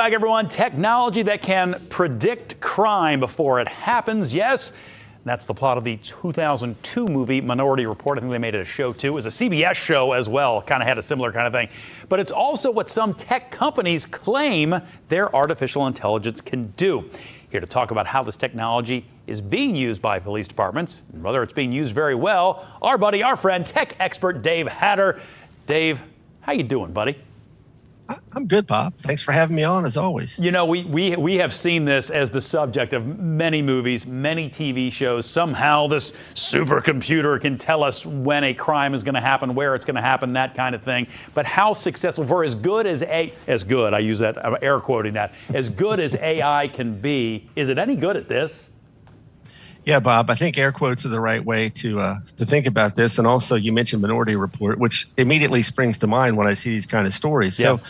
Back, everyone. Technology that can predict crime before it happens. Yes, that's the plot of the 2002 movie Minority Report. I think they made it a show too. It was a CBS show as well. Kind of had a similar kind of thing. But it's also what some tech companies claim their artificial intelligence can do. Here to talk about how this technology is being used by police departments and whether it's being used very well, our buddy, our friend, tech expert Dave Hatter. Dave, how you doing, buddy? I'm good, Bob. Thanks for having me on, as always. You know, we have seen this as the subject of many movies, many TV shows. Somehow this supercomputer can tell us when a crime is going to happen, where it's going to happen, that kind of thing. But how successful, for as good, I use that, I'm air quoting that, as good as AI can be, is it any good at this? Yeah, Bob, I think air quotes are the right way to think about this. And also, you mentioned Minority Report, which immediately springs to mind when I see these kind of stories. Yeah. So,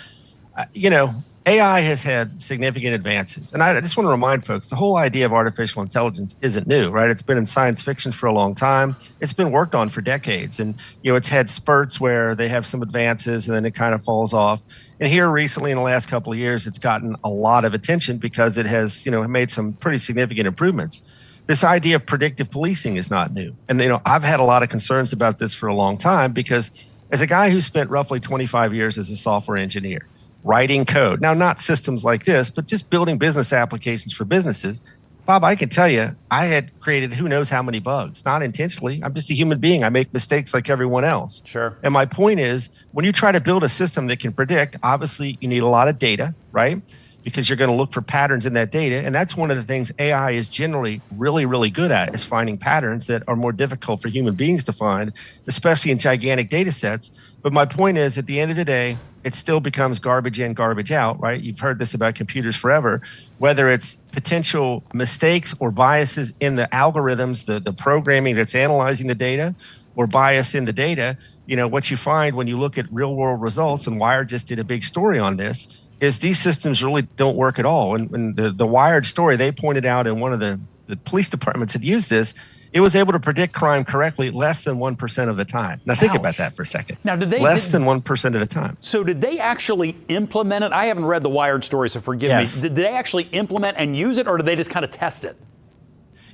AI has had significant advances. And I just want to remind folks, the whole idea of artificial intelligence isn't new, right? It's been in science fiction for a long time. It's been worked on for decades. And, it's had spurts where they have some advances and then it kind of falls off. And here recently in the last couple of years, it's gotten a lot of attention because it has, made some pretty significant improvements. This idea of predictive policing is not new. And, I've had a lot of concerns about this for a long time because as a guy who spent roughly 25 years as a software engineer, writing code, now not systems like this, but just building business applications for businesses, Bob, I can tell you, I had created who knows how many bugs, not intentionally. I'm just a human being. I make mistakes like everyone else. Sure. And my point is, when you try to build a system that can predict, obviously you need a lot of data, right? Because you're going to look for patterns in that data. And that's one of the things AI is generally really, really good at, is finding patterns that are more difficult for human beings to find, especially in gigantic data sets. But my point is, at the end of the day, it still becomes garbage in, garbage out, right? You've heard this about computers forever, whether it's potential mistakes or biases in the algorithms, the programming that's analyzing the data, or bias in the data. What you find when you look at real world results, and Wired just did a big story on this, is these systems really don't work at all. And the Wired story, they pointed out in one of the police departments had used this, it was able to predict crime correctly less than 1% of the time. Now think about that for a second. Now, than 1% of the time. So did they actually implement it? I haven't read the Wired story, so forgive me. Did they actually implement and use it, or did they just kind of test it?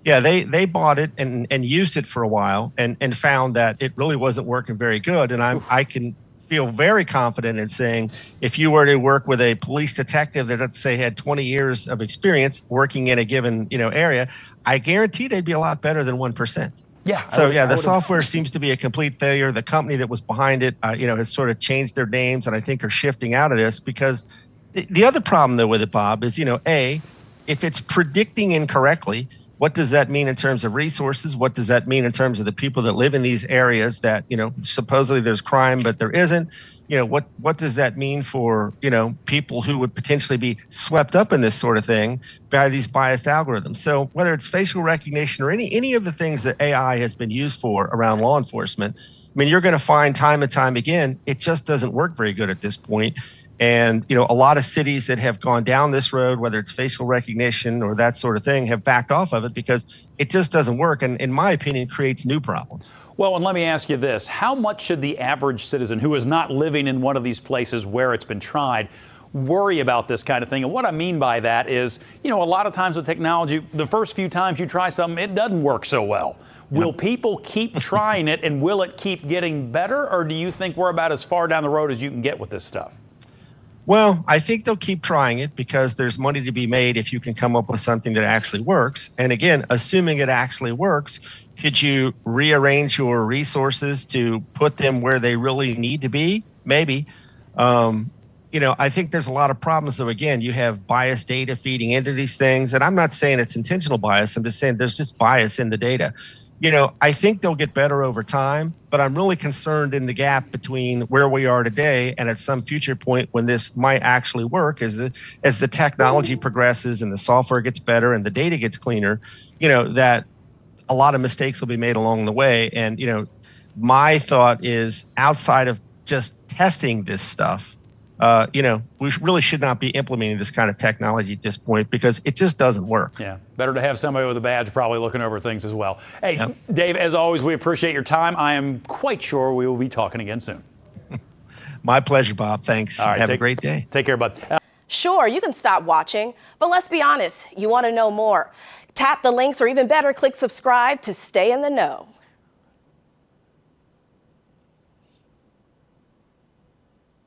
Yeah, they bought it and used it for a while and found that it really wasn't working very good. And I can feel very confident in saying, if you were to work with a police detective that, let's say, had 20 years of experience working in a given area, I guarantee they'd be a lot better than 1%. Yeah. So the software seems to be a complete failure. The company that was behind it, has sort of changed their names and I think are shifting out of this because the other problem though with it, Bob, is if it's predicting incorrectly, what does that mean in terms of resources? What does that mean in terms of the people that live in these areas that, supposedly there's crime, but there isn't? What does that mean for, people who would potentially be swept up in this sort of thing by these biased algorithms? So whether it's facial recognition or any of the things that AI has been used for around law enforcement, you're going to find time and time again, it just doesn't work very good at this point. And, a lot of cities that have gone down this road, whether it's facial recognition or that sort of thing, have backed off of it because it just doesn't work. And in my opinion, creates new problems. Well, and let me ask you this. How much should the average citizen who is not living in one of these places where it's been tried worry about this kind of thing? And what I mean by that is, a lot of times with technology, the first few times you try something, it doesn't work so well. Will people keep trying it and will it keep getting better? Or do you think we're about as far down the road as you can get with this stuff? Well, I think they'll keep trying it because there's money to be made if you can come up with something that actually works. And again, assuming it actually works, could you rearrange your resources to put them where they really need to be? Maybe. I think there's a lot of problems. So again, you have biased data feeding into these things. And I'm not saying it's intentional bias. I'm just saying there's just bias in the data. I think they'll get better over time, but I'm really concerned in the gap between where we are today and at some future point when this might actually work as the technology progresses and the software gets better and the data gets cleaner, that a lot of mistakes will be made along the way. And, my thought is outside of just testing this stuff, we really should not be implementing this kind of technology at this point because it just doesn't work. Yeah, better to have somebody with a badge probably looking over things as well. Hey, Dave, as always, we appreciate your time. I am quite sure we will be talking again soon. My pleasure, Bob. Thanks. All right, have a great day. Take care, bud. Sure, you can stop watching, but let's be honest, you want to know more. Tap the links or even better, click subscribe to stay in the know.